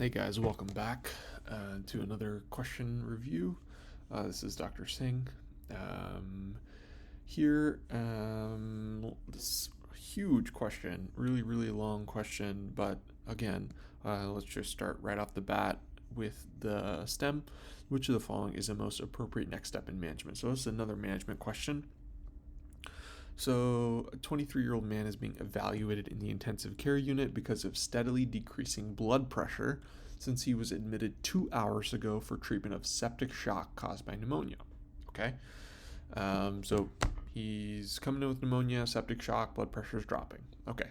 Hey guys, welcome back to another question review. This is Dr. Singh. This huge question, really long question, but again, let's just start right off the bat with the stem. Which of the following is the most appropriate next step in management? So this is another management question. So, a 23-year-old man is being evaluated in the intensive care unit because of steadily decreasing blood pressure since he was admitted 2 hours ago for treatment of septic shock caused by pneumonia. Okay, so he's coming in with pneumonia, septic shock, blood pressure is dropping. Okay,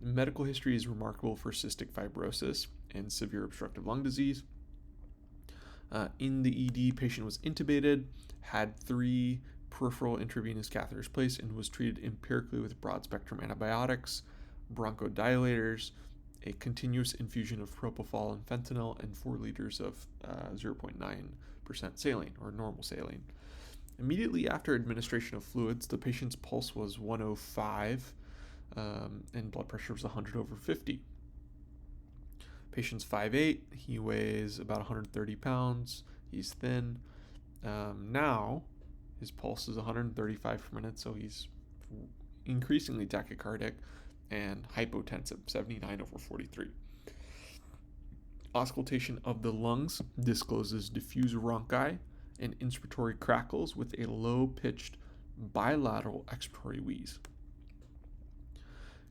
medical history is remarkable for cystic fibrosis and severe obstructive lung disease. In the ED, patient was intubated, had 3 peripheral intravenous catheters placed, and was treated empirically with broad-spectrum antibiotics, bronchodilators, a continuous infusion of propofol and fentanyl, and 4 liters of 0.9% saline, or normal saline. Immediately after administration of fluids, the patient's pulse was 105, and blood pressure was 100/50. Patient's 5'8", he weighs about 130 pounds, he's thin. Now, his pulse is 135 per minute, so he's increasingly tachycardic and hypotensive, 79/43. Auscultation of the lungs discloses diffuse rhonchi and inspiratory crackles with a low-pitched bilateral expiratory wheeze.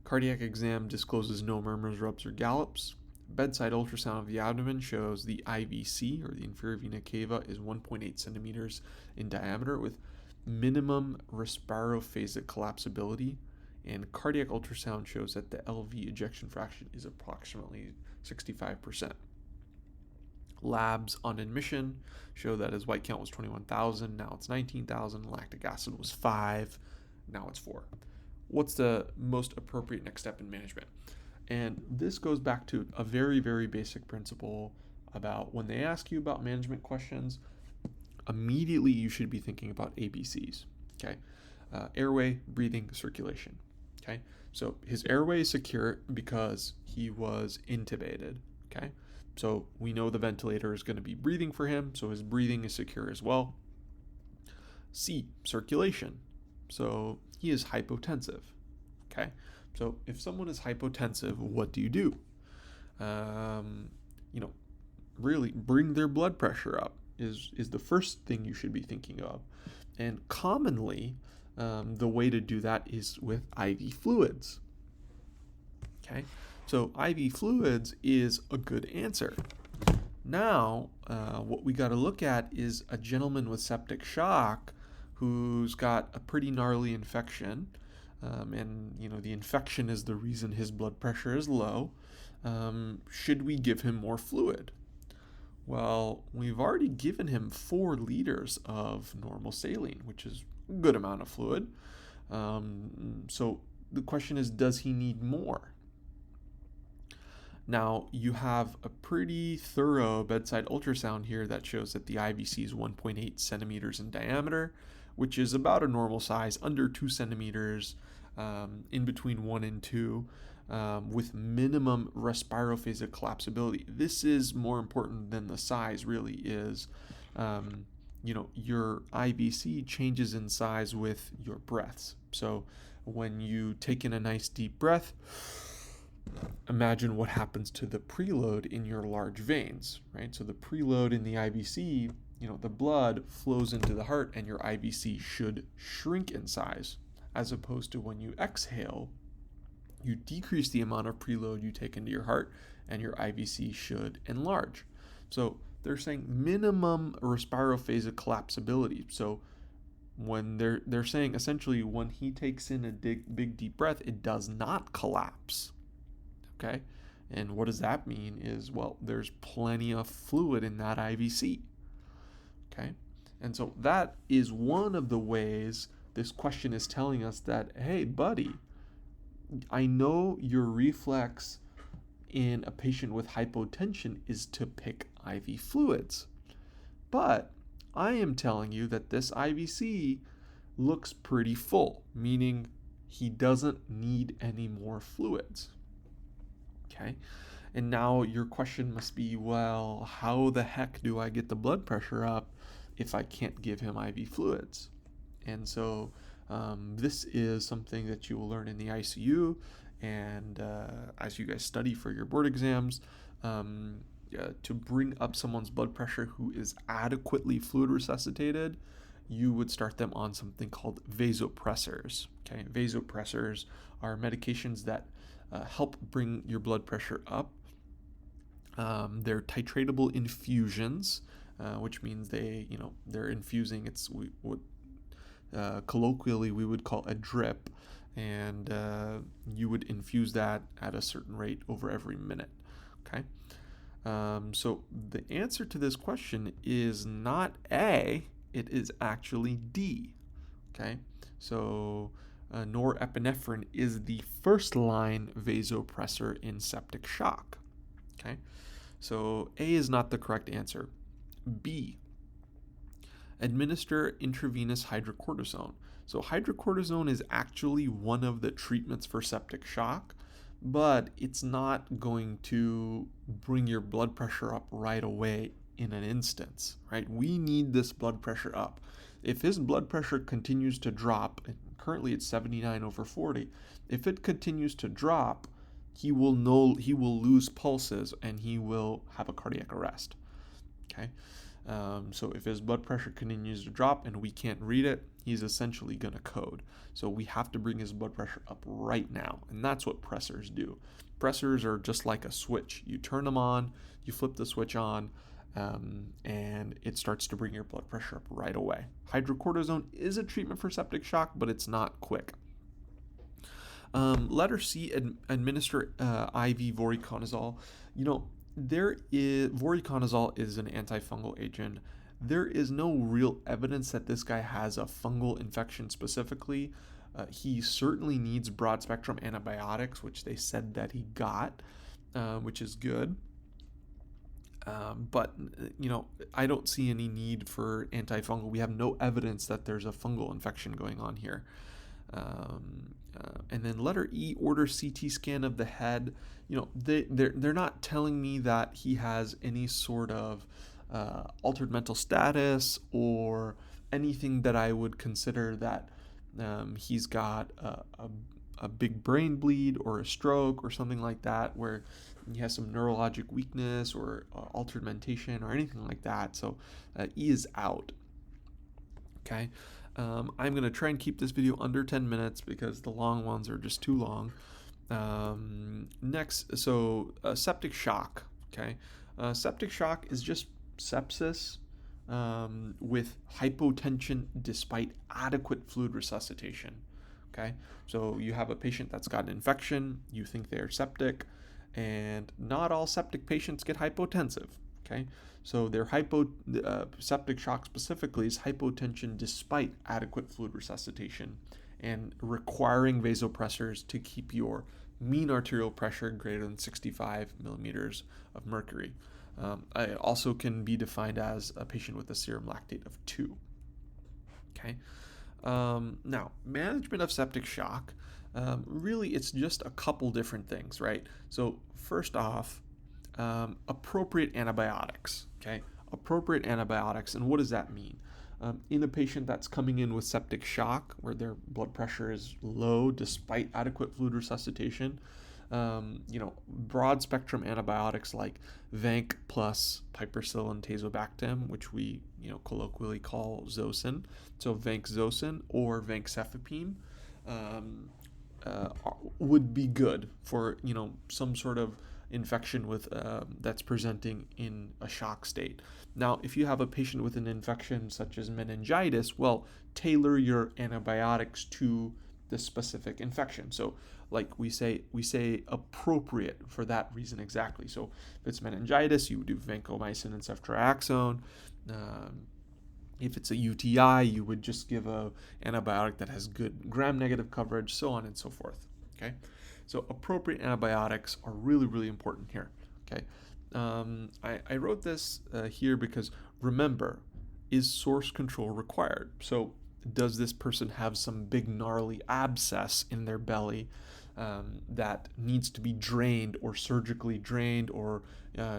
Cardiac exam discloses no murmurs, rubs, or gallops. Bedside ultrasound of the abdomen shows the IVC, or the inferior vena cava, is 1.8 centimeters in diameter with minimum respirophasic collapsibility, and cardiac ultrasound shows that the LV ejection fraction is approximately 65%. Labs on admission show that his white count was 21,000, now it's 19,000, lactic acid was 5, now it's 4. What's the most appropriate next step in management? And this goes back to a very basic principle about when they ask you about management questions, immediately you should be thinking about ABCs, okay? Airway, breathing, circulation, okay? So his airway is secure because he was intubated, okay? So we know the ventilator is going to be breathing for him, so his breathing is secure as well. C, circulation. So he is hypotensive, okay? So if someone is hypotensive, what do you do? Really bring their blood pressure up is the first thing you should be thinking of. And commonly, the way to do that is with IV fluids. Okay, so IV fluids is a good answer. Now, what we got to look at is a gentleman with septic shock who's got a pretty gnarly infection. And the infection is the reason his blood pressure is low. Should we give him more fluid? Well, we've already given him 4 liters of normal saline, which is a good amount of fluid. So the question is, does he need more? Now, you have a pretty thorough bedside ultrasound here that shows that the IVC is 1.8 centimeters in diameter, which is about a normal size, under 2 centimeters, in between 1 and 2, with minimum respirophasic collapsibility. This is more important than the size really is. Your IVC changes in size with your breaths. So when you take in a nice deep breath, imagine what happens to the preload in your large veins, right? So the preload in the IVC, the blood flows into the heart and your IVC should shrink in size, as opposed to when you exhale, you decrease the amount of preload you take into your heart and your IVC should enlarge. So they're saying minimum respirophasic collapsibility. So when they're saying essentially when he takes in a big deep breath, it does not collapse. Okay? And what does that mean is, well, there's plenty of fluid in that IVC. Okay? And so that is one of the ways this question is telling us that, hey, buddy, I know your reflex in a patient with hypotension is to pick IV fluids, but I am telling you that this IVC looks pretty full, meaning he doesn't need any more fluids. Okay? And now your question must be, well, how the heck do I get the blood pressure up if I can't give him IV fluids? And so this is something that you will learn in the ICU, and as you guys study for your board exams, to bring up someone's blood pressure who is adequately fluid resuscitated, you would start them on something called vasopressors. Okay, vasopressors are medications that help bring your blood pressure up. They're titratable infusions, which means they're infusing. It's what colloquially we would call a drip, and you would infuse that at a certain rate over every minute. Okay. So the answer to this question is not A, it is actually D. Okay, so norepinephrine is the first line vasopressor in septic shock. Okay, so A is not the correct answer. B, administer intravenous hydrocortisone. So hydrocortisone is actually one of the treatments for septic shock, but it's not going to bring your blood pressure up right away in an instance, right? We need this blood pressure up. If his blood pressure continues to drop, and currently it's 79/40, if it continues to drop, he will lose pulses and he will have a cardiac arrest. Okay, so if his blood pressure continues to drop and we can't read it, he's essentially going to code. So we have to bring his blood pressure up right now, and that's what pressors do. Pressors are just like a switch. You turn them on, you flip the switch on, and it starts to bring your blood pressure up right away. Hydrocortisone is a treatment for septic shock, but it's not quick. Letter C, administer IV voriconazole. Voriconazole is an antifungal agent. There is no real evidence that this guy has a fungal infection specifically. He certainly needs broad spectrum antibiotics, which they said that he got, which is good. But I don't see any need for antifungal. We have no evidence that there's a fungal infection going on here. And then letter E, order CT scan of the head. They're not telling me that he has any sort of altered mental status or anything that I would consider that he's got a big brain bleed or a stroke or something like that, where he has some neurologic weakness or altered mentation or anything like that. So E is out. Okay. I'm going to try and keep this video under 10 minutes because the long ones are just too long. Next, so septic shock. Okay. Septic shock is just sepsis with hypotension despite adequate fluid resuscitation. Okay. So you have a patient that's got an infection, you think they're septic, and not all septic patients get hypotensive. Okay, so their septic shock specifically is hypotension despite adequate fluid resuscitation and requiring vasopressors to keep your mean arterial pressure greater than 65 millimeters of mercury. It also can be defined as a patient with a serum lactate of 2. Okay, now management of septic shock. Really, it's just a couple different things, right? So first off, appropriate antibiotics. Okay, appropriate antibiotics, and what does that mean? In a patient that's coming in with septic shock, where their blood pressure is low despite adequate fluid resuscitation, broad spectrum antibiotics like Vanc plus piperacillin tazobactam, which we colloquially call Zosyn, so vancomycin or vancomycin, would be good for some sort of infection with that's presenting in a shock state. Now, if you have a patient with an infection such as meningitis, well, tailor your antibiotics to the specific infection. So, like we say appropriate for that reason exactly. So, if it's meningitis, you would do vancomycin and ceftriaxone. If it's a UTI, you would just give a antibiotic that has good gram-negative coverage, so on and so forth. Okay, so appropriate antibiotics are really, really important here. Okay, I wrote this here because remember, is source control required? So does this person have some big gnarly abscess in their belly that needs to be drained or surgically drained or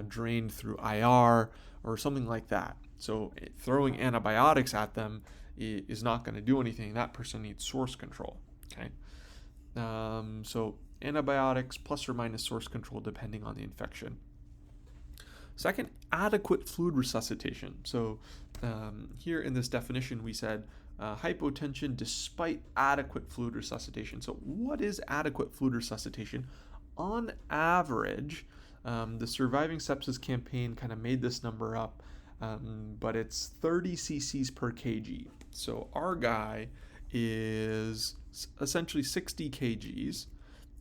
drained through IR or something like that. So throwing antibiotics at them is not going to do anything. That person needs source control. Okay. So antibiotics plus or minus source control depending on the infection. Second, adequate fluid resuscitation. So here in this definition, we said hypotension despite adequate fluid resuscitation. So what is adequate fluid resuscitation? On average, the Surviving Sepsis campaign kind of made this number up, but it's 30 cc's per kg. So our guy is essentially 60 kgs,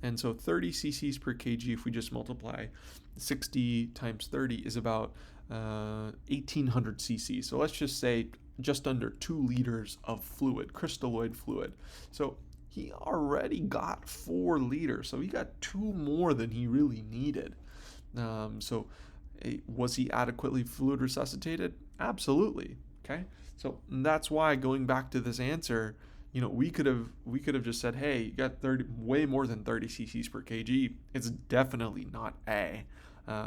and so 30 cc's per kg, if we just multiply 60 times 30, is about 1800 cc's. So let's just say just under 2 liters of fluid, crystalloid fluid. So he already got 4 liters, so he got 2 more than he really needed. So was he adequately fluid resuscitated? Absolutely. Okay, so that's why, going back to this answer, we could have just said, hey, you got way more than 30 cc's per kg. It's definitely not A.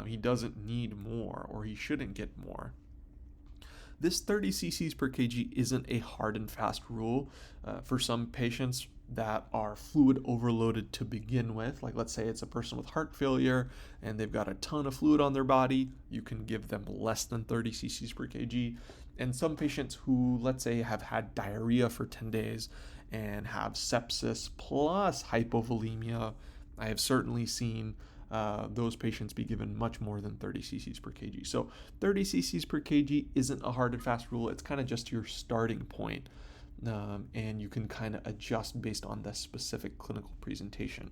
He doesn't need more, or he shouldn't get more. This 30 cc's per kg isn't a hard and fast rule. For some patients that are fluid overloaded to begin with, like let's say it's a person with heart failure and they've got a ton of fluid on their body, you can give them less than 30 cc's per kg. And some patients who, let's say, have had diarrhea for 10 days and have sepsis plus hypovolemia, I have certainly seen those patients be given much more than 30 cc's per kg. So 30 cc's per kg isn't a hard and fast rule. It's kind of just your starting point, and you can kind of adjust based on the specific clinical presentation.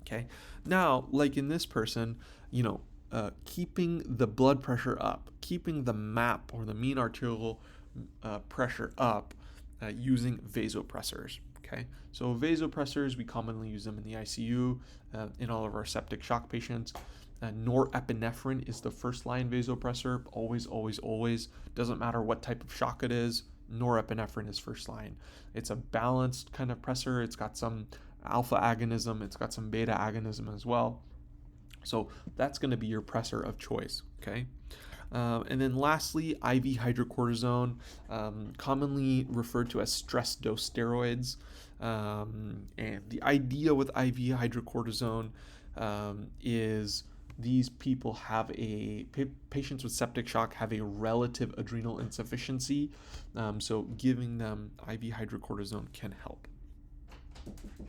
Okay, now, like in this person, keeping the blood pressure up, keeping the MAP or the mean arterial pressure up using vasopressors. Okay, so vasopressors, we commonly use them in the ICU in all of our septic shock patients. Norepinephrine is the first line vasopressor, always, always, always. Doesn't matter what type of shock it is, norepinephrine is first line. It's a balanced kind of pressor. It's got some alpha agonism, it's got some beta agonism as well. So that's going to be your pressor of choice, okay? And then lastly, IV hydrocortisone, commonly referred to as stress dose steroids. And the idea with IV hydrocortisone is these people have patients with septic shock have a relative adrenal insufficiency. So giving them IV hydrocortisone can help.